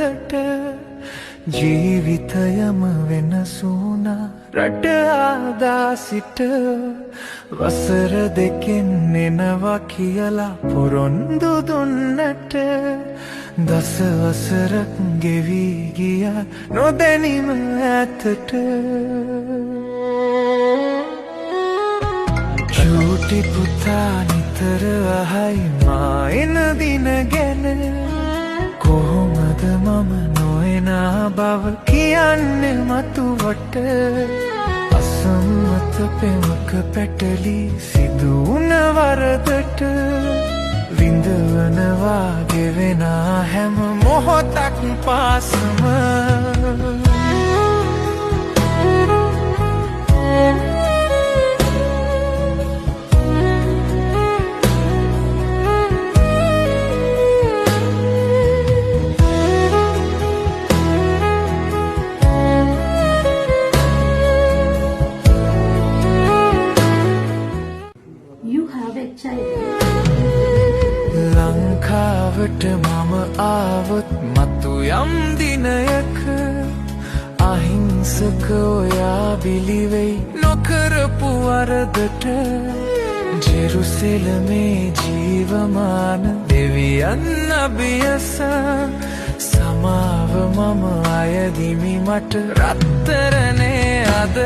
වරදට ජීවිතයම වෙනසුණා රට ආදා සිට වසර දෙකෙන් එනවා කියලා පොරොන්දු දුන්නට දස වසරක් ගෙවි ගියා නොදැනීම ඈතට චූටි පුතා නිතර අහයි මා එන දින ගැන කොහොමද මම නොයනා බව කියන්නේ මතුවට අසම්මත පෙමක පැටලි සිදු වුණ වරදට විඳවනවා ගෙවෙන හැම මොහොතක් පාසම ලංකාවට මම ආවොත් මතු යම් දිනයක අහිංසක ඔයා බිලිවෙයි නොකරපු වරදට ජෙරුසලමේ ජීවමාන දෙවියන් අභියස සමාව මම අයදිමි මට රත්තරනේ අද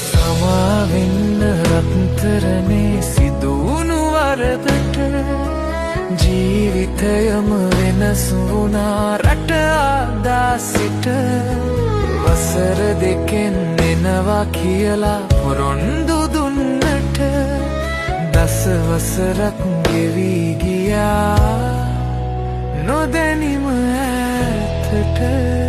සමාවෙන්න රත්තරනේ සිදුවුණු වරදට ජීවිතයම වෙනස් වුණා රට ආදා සිට වසර දෙකෙන් එනවා කියලා පොරොන්දු දුන්නට දස වසරක් ගෙවි ගියා නොදැනීම ඈතට